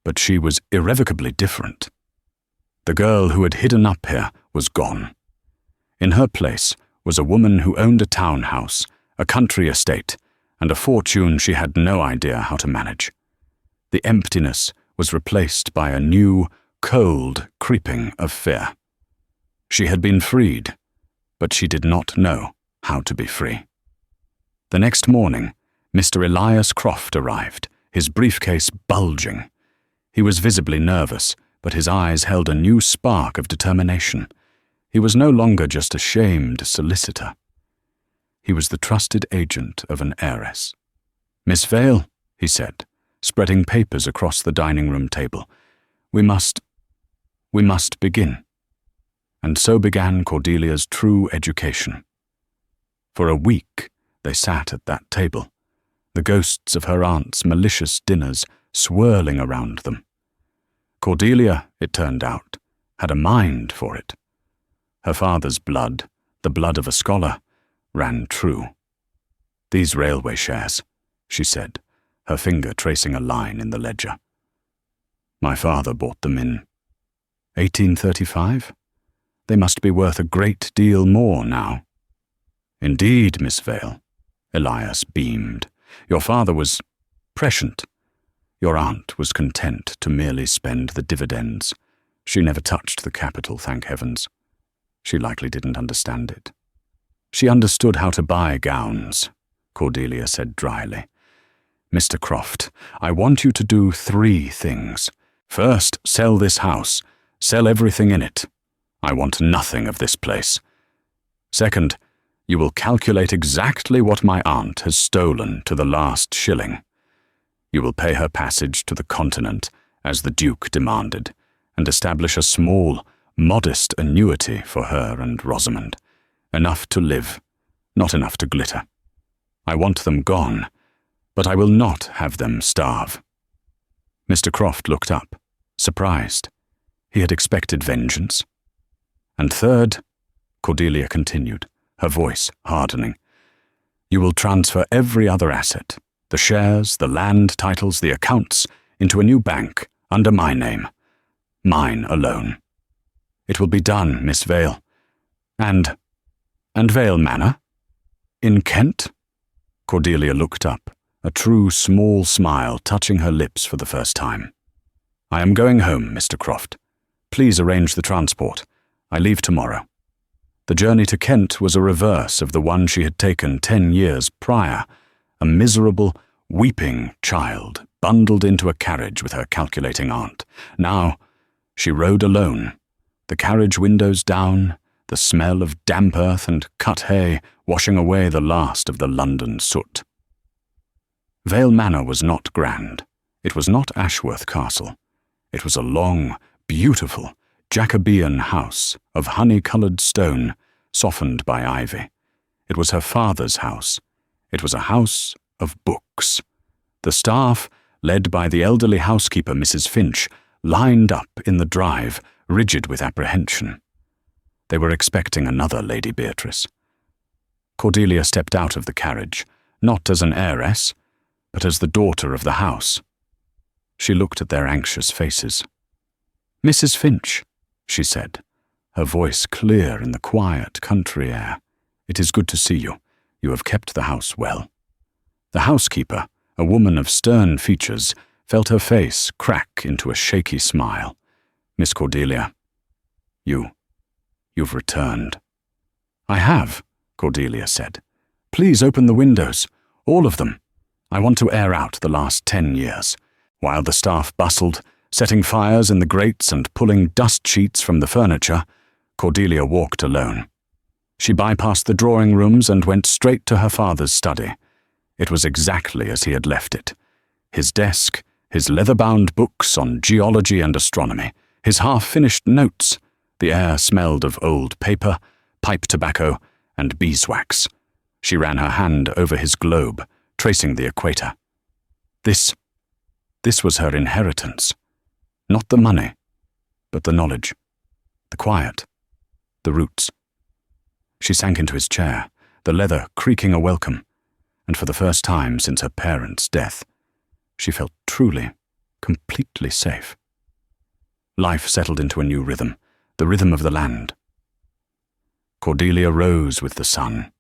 but she was irrevocably different. The girl who had hidden up here was gone. In her place was a woman who owned a townhouse, a country estate, and a fortune she had no idea how to manage. The emptiness was replaced by a new, cold creeping of fear. She had been freed, but she did not know how to be free. The next morning, Mr. Elias Croft arrived, his briefcase bulging. He was visibly nervous, but his eyes held a new spark of determination. He was no longer just a shamed solicitor. He was the trusted agent of an heiress. "Miss Vale," he said, spreading papers across the dining-room table, We must begin." And so began Cordelia's true education. For a week they sat at that table, the ghosts of her aunt's malicious dinners swirling around them. Cordelia, it turned out, had a mind for it. Her father's blood, the blood of a scholar, ran true. "These railway shares," she said, her finger tracing a line in the ledger. "My father bought them in 1835? They must be worth a great deal more now." "Indeed, Miss Vale." Elias beamed. "Your father was prescient. Your aunt was content to merely spend the dividends. She never touched the capital, thank heavens. She likely didn't understand it." "She understood how to buy gowns," Cordelia said dryly. "Mr. Croft, I want you to do 3 things. First, sell this house. Sell everything in it. I want nothing of this place. Second, you will calculate exactly what my aunt has stolen to the last shilling. You will pay her passage to the continent, as the Duke demanded, and establish a small, modest annuity for her and Rosamond. Enough to live, not enough to glitter. I want them gone, but I will not have them starve." Mr. Croft looked up, surprised. He had expected vengeance. "And third," Cordelia continued, her voice hardening, "you will transfer every other asset, the shares, the land titles, the accounts, into a new bank under my name. Mine alone. It will be done, Miss Vale. And Vale Manor? In Kent?" Cordelia looked up, a true small smile touching her lips for the first time. "I am going home, Mr. Croft. Please arrange the transport. I leave tomorrow." The journey to Kent was a reverse of the one she had taken 10 years prior, a miserable, weeping child bundled into a carriage with her calculating aunt. Now, she rode alone, the carriage windows down, the smell of damp earth and cut hay washing away the last of the London soot. Vale Manor was not grand. It was not Ashworth Castle. It was a long, beautiful, Jacobean house of honey-coloured stone, softened by ivy. It was her father's house. It was a house of books. The staff, led by the elderly housekeeper, Mrs. Finch, lined up in the drive, rigid with apprehension. They were expecting another Lady Beatrice. Cordelia stepped out of the carriage, not as an heiress, but as the daughter of the house. She looked at their anxious faces. "Mrs. Finch," she said, her voice clear in the quiet country air, "it is good to see you. You have kept the house well." The housekeeper, a woman of stern features, felt her face crack into a shaky smile. Miss Cordelia, you've returned." "I have," Cordelia said. "Please open the windows, all of them. I want to air out the last 10 years." While the staff bustled, setting fires in the grates and pulling dust sheets from the furniture, Cordelia walked alone. She bypassed the drawing rooms and went straight to her father's study. It was exactly as he had left it. His desk, his leather-bound books on geology and astronomy, his half-finished notes. The air smelled of old paper, pipe tobacco, and beeswax. She ran her hand over his globe, tracing the equator. This was her inheritance. Not the money, but the knowledge, the quiet, the roots. She sank into his chair, the leather creaking a welcome, and for the first time since her parents' death, she felt truly, completely safe. Life settled into a new rhythm, the rhythm of the land. Cordelia rose with the sun.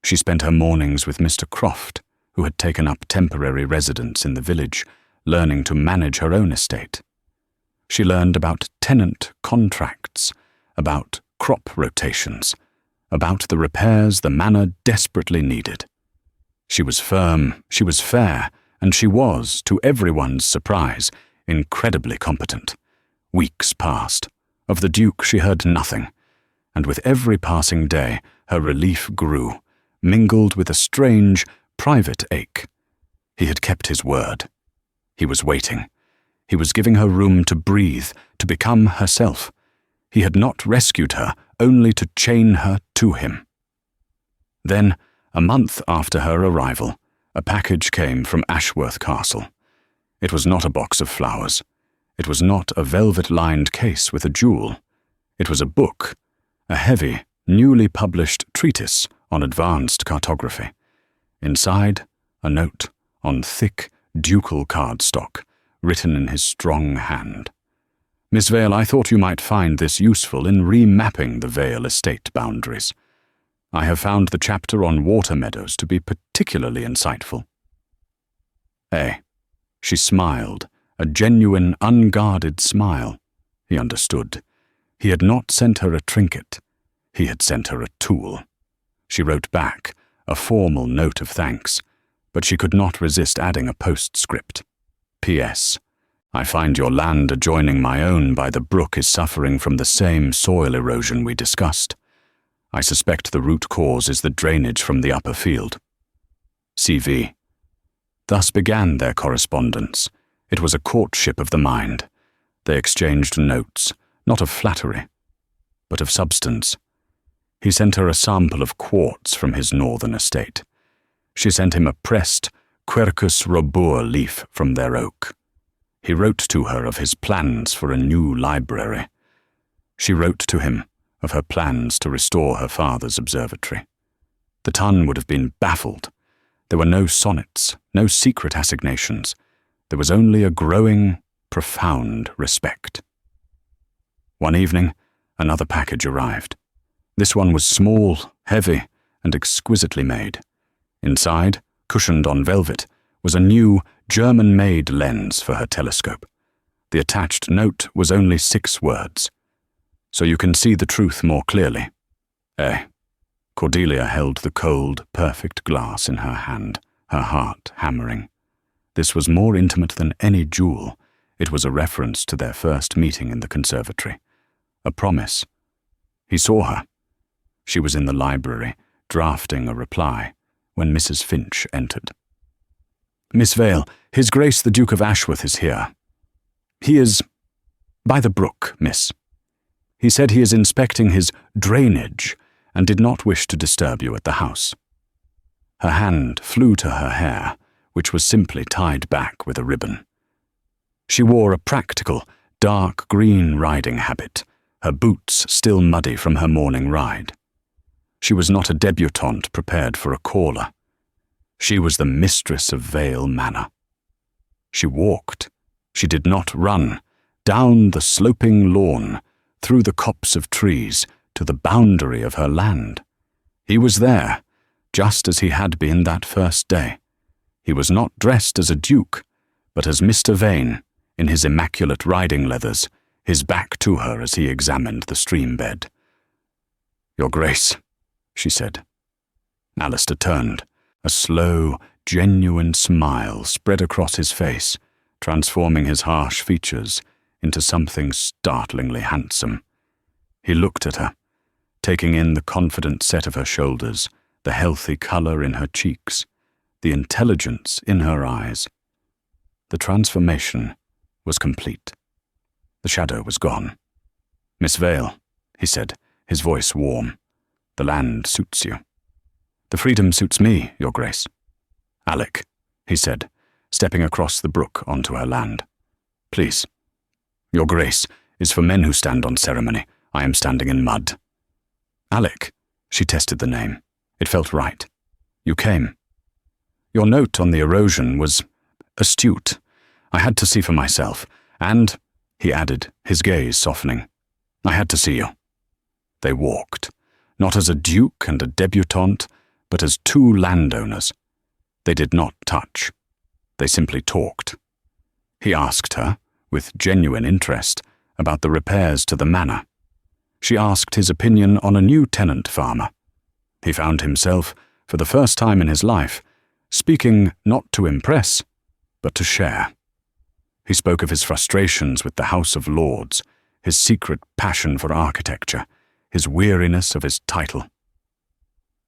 She spent her mornings with Mr. Croft, who had taken up temporary residence in the village, learning to manage her own estate. She learned about tenant contracts, about crop rotations, about the repairs the manor desperately needed. She was firm, she was fair, and she was, to everyone's surprise, incredibly competent. Weeks passed. Of the Duke she heard nothing, and with every passing day her relief grew, mingled with a strange, private ache. He had kept his word. He was waiting. He was giving her room to breathe, to become herself. He had not rescued her, only to chain her to him. Then, a month after her arrival, a package came from Ashworth Castle. It was not a box of flowers. It was not a velvet-lined case with a jewel. It was a book, a heavy, newly published treatise on advanced cartography. Inside, a note on thick, ducal cardstock, written in his strong hand. "Miss Vale, I thought you might find this useful in remapping the Vale estate boundaries. I have found the chapter on water meadows to be particularly insightful." She smiled, a genuine, unguarded smile. He understood. He had not sent her a trinket. He had sent her a tool. She wrote back, a formal note of thanks, but she could not resist adding a postscript. "P.S. I find your land adjoining my own by the brook is suffering from the same soil erosion we discussed. I suspect the root cause is the drainage from the upper field. C.V." Thus began their correspondence. It was a courtship of the mind. They exchanged notes, not of flattery, but of substance. He sent her a sample of quartz from his northern estate. She sent him a pressed Quercus robur leaf from their oak. He wrote to her of his plans for a new library. She wrote to him of her plans to restore her father's observatory. The Tun would have been baffled. There were no sonnets, no secret assignations. There was only a growing, profound respect. One evening, another package arrived. This one was small, heavy, and exquisitely made. Inside, cushioned on velvet, was a new, German-made lens for her telescope. The attached note was only 6 words. "So you can see the truth more clearly." Cordelia held the cold, perfect glass in her hand, her heart hammering. This was more intimate than any jewel. It was a reference to their first meeting in the conservatory. A promise. He saw her. She was in the library, drafting a reply, when Mrs. Finch entered. "Miss Vale, His Grace the Duke of Ashworth is here. He is by the brook, miss. He said he is inspecting his drainage and did not wish to disturb you at the house." Her hand flew to her hair, which was simply tied back with a ribbon. She wore a practical, dark green riding habit, her boots still muddy from her morning ride. She was not a debutante prepared for a caller. She was the mistress of Vale Manor. She walked. She did not run, down the sloping lawn, through the copse of trees, to the boundary of her land. He was there, just as he had been that first day. He was not dressed as a duke, but as Mr. Vane, in his immaculate riding leathers, his back to her as he examined the stream bed. "Your Grace," she said. Alistair turned. A slow, genuine smile spread across his face, transforming his harsh features into something startlingly handsome. He looked at her, taking in the confident set of her shoulders, the healthy colour in her cheeks, the intelligence in her eyes. The transformation was complete. The shadow was gone. "Miss Vale," he said, his voice warm, "the land suits you." "The freedom suits me, Your Grace." "Alec," he said, stepping across the brook onto her land. "Please. Your Grace is for men who stand on ceremony. I am standing in mud." "Alec," she tested the name. It felt right. "You came. Your note on the erosion was astute. I had to see for myself, and," he added, his gaze softening, "I had to see you." They walked, not as a duke and a debutante, but as two landowners. They did not touch. They simply talked. He asked her, with genuine interest, about the repairs to the manor. She asked his opinion on a new tenant farmer. He found himself, for the first time in his life, speaking not to impress, but to share. He spoke of his frustrations with the House of Lords, his secret passion for architecture, his weariness of his title.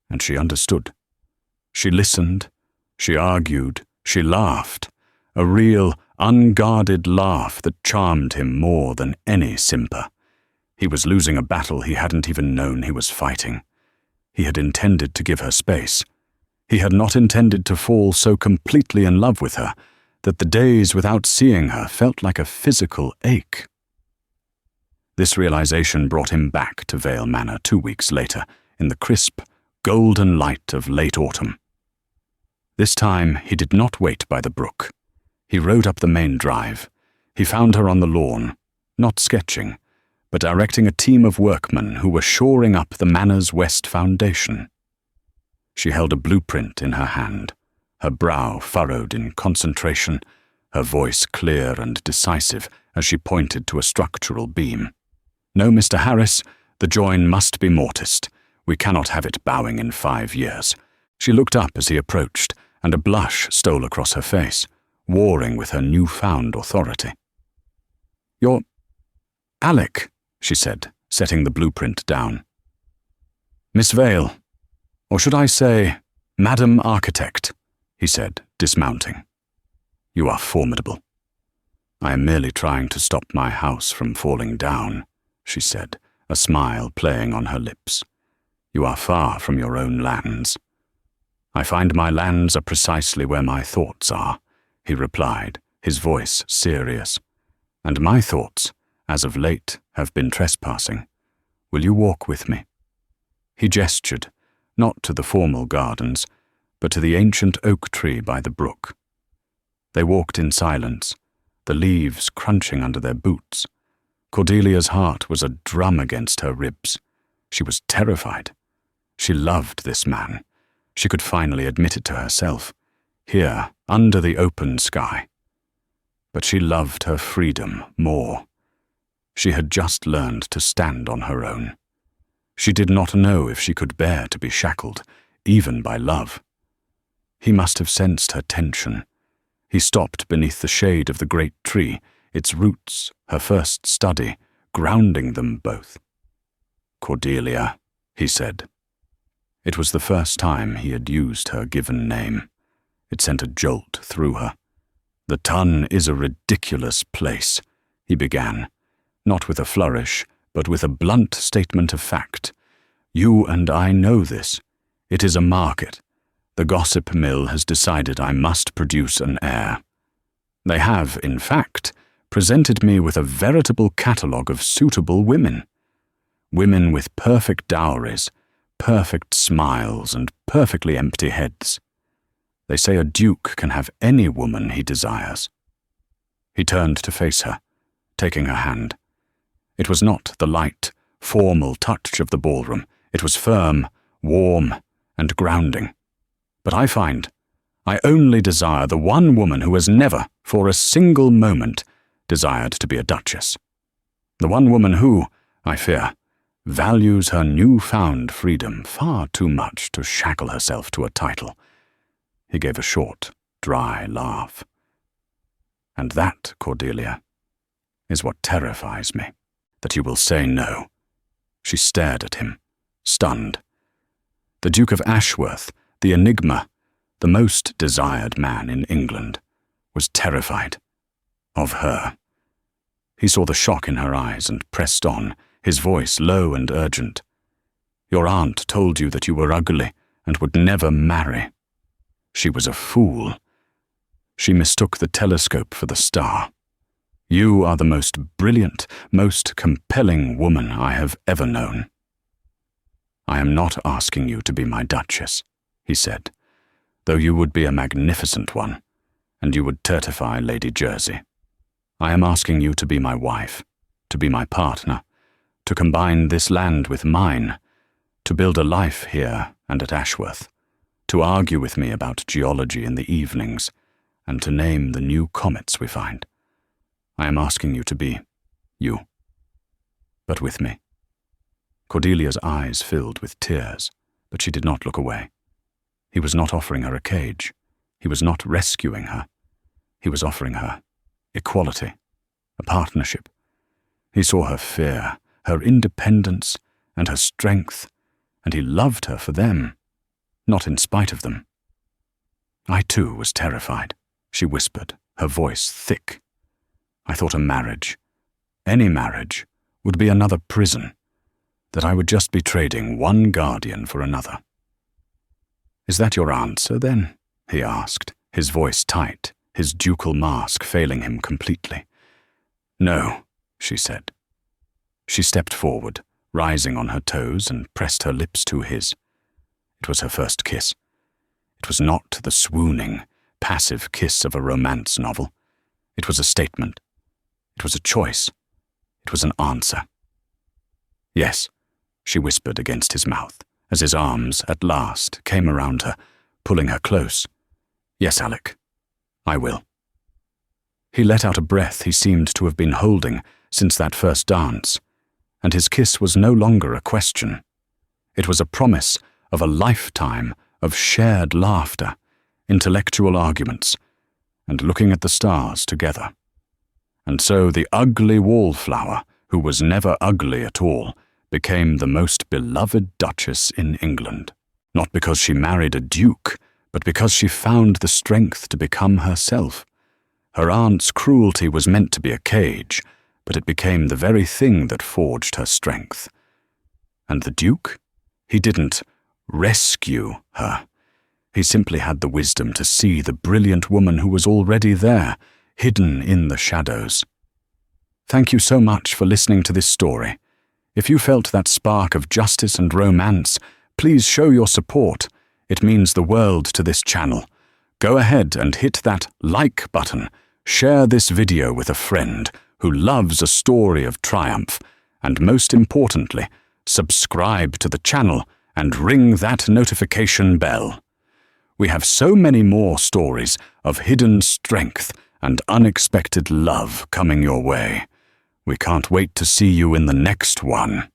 And she understood. She listened, she argued, she laughed, a real, unguarded laugh that charmed him more than any simper. He was losing a battle he hadn't even known he was fighting. He had intended to give her space. He had not intended to fall so completely in love with her that the days without seeing her felt like a physical ache. This realization brought him back to Vale Manor 2 weeks later, in the crisp, golden light of late autumn. This time he did not wait by the brook. He rode up the main drive. He found her on the lawn, not sketching, but directing a team of workmen who were shoring up the manor's west foundation. She held a blueprint in her hand, her brow furrowed in concentration, her voice clear and decisive as she pointed to a structural beam. "No, Mr. Harris, the join must be mortised. We cannot have it bowing in 5 years." She looked up as he approached, and a blush stole across her face, warring with her newfound authority. "You're Alec," she said, setting the blueprint down. "Miss Vale, or should I say, Madam Architect," he said, dismounting. "You are formidable." "I am merely trying to stop my house from falling down," she said, a smile playing on her lips. "You are far from your own lands." "I find my lands are precisely where my thoughts are," he replied, his voice serious. "And my thoughts, as of late, have been trespassing. Will you walk with me?" He gestured, not to the formal gardens, but to the ancient oak tree by the brook. They walked in silence, the leaves crunching under their boots. Cordelia's heart was a drum against her ribs. She was terrified. She loved this man. She could finally admit it to herself, here, under the open sky. But she loved her freedom more. She had just learned to stand on her own. She did not know if she could bear to be shackled, even by love. He must have sensed her tension. He stopped beneath the shade of the great tree, its roots, her first study, grounding them both. "Cordelia," he said. It was the first time he had used her given name. It sent a jolt through her. "The Tun is a ridiculous place," he began, not with a flourish, but with a blunt statement of fact. "You and I know this. It is a market. The gossip mill has decided I must produce an heir. They have, in fact, presented me with a veritable catalogue of suitable women. Women with perfect dowries, perfect smiles, and perfectly empty heads. They say a duke can have any woman he desires." He turned to face her, taking her hand. It was not the light, formal touch of the ballroom. It was firm, warm, and grounding. "But I find I only desire the one woman who has never, for a single moment, desired to be a duchess." The one woman who, I fear, values her newfound freedom far too much to shackle herself to a title." He gave a short, dry laugh. "And that, Cordelia, is what terrifies me, that you will say no." She stared at him, stunned. The Duke of Ashworth, the enigma, the most desired man in England, was terrified of her. He saw the shock in her eyes and pressed on, his voice low and urgent. "Your aunt told you that you were ugly and would never marry. She was a fool. She mistook the telescope for the star. You are the most brilliant, most compelling woman I have ever known." "I am not asking you to be my Duchess," he said, "though you would be a magnificent one, and you would certify Lady Jersey. I am asking you to be my wife, to be my partner, to combine this land with mine, to build a life here and at Ashworth, to argue with me about geology in the evenings, and to name the new comets we find. I am asking you to be you, but with me." Cordelia's eyes filled with tears, but she did not look away. He was not offering her a cage. He was not rescuing her. He was offering her equality, a partnership. He saw her fear, her independence, and her strength, and he loved her for them, not in spite of them. "I too was terrified," she whispered, her voice thick. "I thought a marriage, any marriage, would be another prison, that I would just be trading one guardian for another." "Is that your answer, then?" he asked, his voice tight, his ducal mask failing him completely. "No," she said. She stepped forward, rising on her toes, and pressed her lips to his. It was her first kiss. It was not the swooning, passive kiss of a romance novel. It was a statement. It was a choice. It was an answer. "Yes," she whispered against his mouth, as his arms, at last, came around her, pulling her close. "Yes, Alec, I will." He let out a breath he seemed to have been holding since that first dance, and his kiss was no longer a question. It was a promise of a lifetime of shared laughter, intellectual arguments, and looking at the stars together. And so the ugly wallflower, who was never ugly at all, became the most beloved Duchess in England, not because she married a duke, but because she found the strength to become herself. Her aunt's cruelty was meant to be a cage, but it became the very thing that forged her strength. And the Duke? He didn't rescue her. He simply had the wisdom to see the brilliant woman who was already there, hidden in the shadows. Thank you so much for listening to this story. If you felt that spark of justice and romance, please show your support. It means the world to this channel. Go ahead and hit that like button. Share this video with a friend who loves a story of triumph, and most importantly, subscribe to the channel and ring that notification bell. We have so many more stories of hidden strength and unexpected love coming your way. We can't wait to see you in the next one.